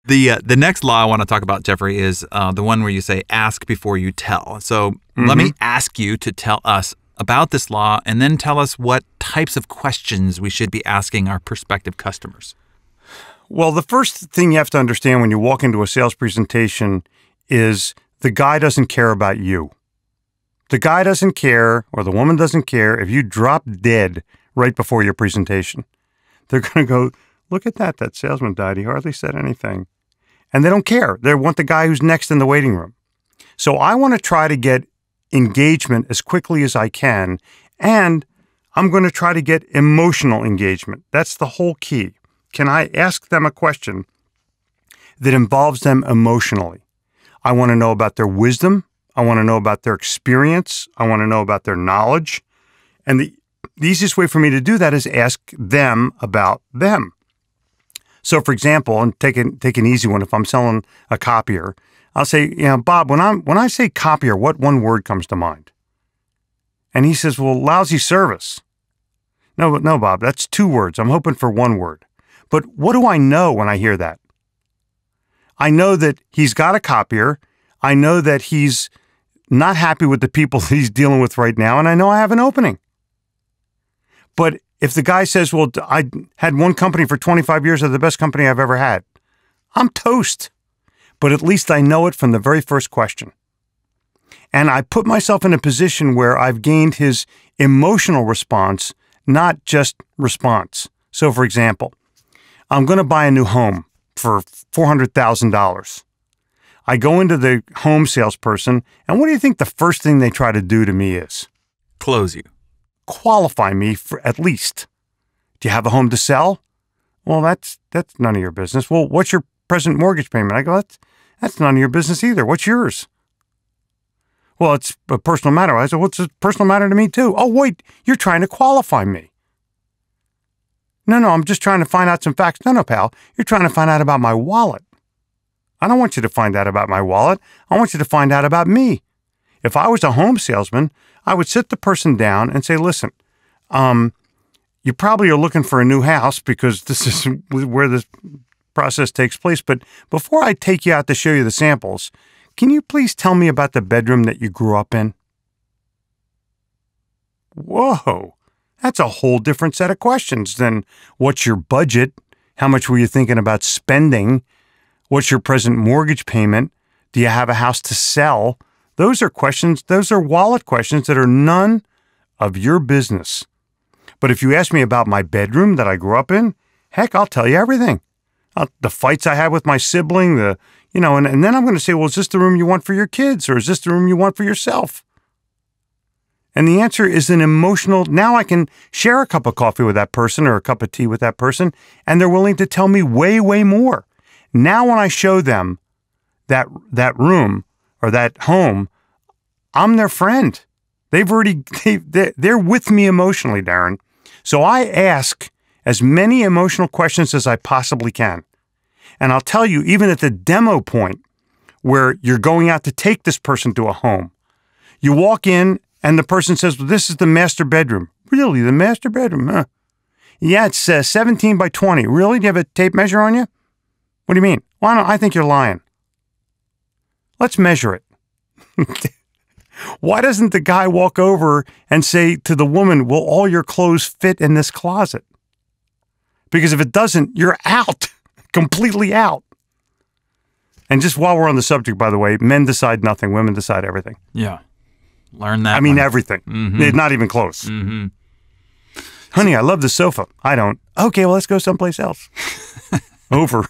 The next law I want to talk about, Jeffrey, is the one where you say ask before you tell. So let me ask you to tell us about this law and then tell us what types of questions we should be asking our prospective customers. Well, the first thing you have to understand when you walk into a sales presentation is the guy doesn't care about you. The guy doesn't care, or the woman doesn't care, if you drop dead right before your presentation. They're going to go, look at that. That salesman died. He hardly said anything. And they don't care. They want the guy who's next in the waiting room. So I want to try to get engagement as quickly as I can. And I'm going to try to get emotional engagement. That's the whole key. Can I ask them a question that involves them emotionally? I want to know about their wisdom. I want to know about their experience. I want to know about their knowledge. And the easiest way for me to do that is ask them about them. So, for example, and take an easy one. If I'm selling a copier, I'll say, Bob, when I say copier, what one word comes to mind? And he says, well, lousy service. No, Bob, that's 2 words. I'm hoping for 1 word. But what do I know when I hear that? I know that he's got a copier. I know that he's not happy with the people that he's dealing with right now, and I know I have an opening. But if the guy says, well, I had one company for 25 years, they're the best company I've ever had, I'm toast. But at least I know it from the very first question. And I put myself in a position where I've gained his emotional response, not just response. So, for example, I'm going to buy a new home for $400,000. I go into the home salesperson, and what do you think the first thing they try to do to me is? Close you. Qualify me for at least. Do you have a home to sell? Well, that's none of your business. Well, what's your present mortgage payment? I go, that's none of your business either. What's yours? Well, it's a personal matter. I said, what's a personal matter to me too? Oh, wait, you're trying to qualify me. No, I'm just trying to find out some facts. No, pal, you're trying to find out about my wallet. I don't want you to find out about my wallet. I want you to find out about me. If I was a home salesman, I would sit the person down and say, listen, you probably are looking for a new house because this is where this process takes place. But before I take you out to show you the samples, can you please tell me about the bedroom that you grew up in? Whoa, that's a whole different set of questions than what's your budget? How much were you thinking about spending? What's your present mortgage payment? Do you have a house to sell? Those are questions, those are wallet questions that are none of your business. But if you ask me about my bedroom that I grew up in, heck, I'll tell you everything. The fights I had with my sibling, and then I'm going to say, well, is this the room you want for your kids, or is this the room you want for yourself? And the answer is an emotional, now I can share a cup of coffee with that person or a cup of tea with that person, and they're willing to tell me way, way more. Now when I show them that room or that home, I'm their friend. They're with me emotionally, Darren. So I ask as many emotional questions as I possibly can. And I'll tell you, even at the demo point where you're going out to take this person to a home, you walk in and the person says, well, this is the master bedroom. Really, the master bedroom? Huh? Yeah, it's 17 by 20. Really? Do you have a tape measure on you? What do you mean? Well, I think you're lying. Let's measure it. Why doesn't the guy walk over and say to the woman, will all your clothes fit in this closet? Because if it doesn't, you're out, completely out. And just while we're on the subject, by the way, men decide nothing, women decide everything. Yeah. Learn that. I mean, everything. Mm-hmm. Not even close. Mm-hmm. Honey, I love the sofa. I don't. Okay, well, let's go someplace else. Over.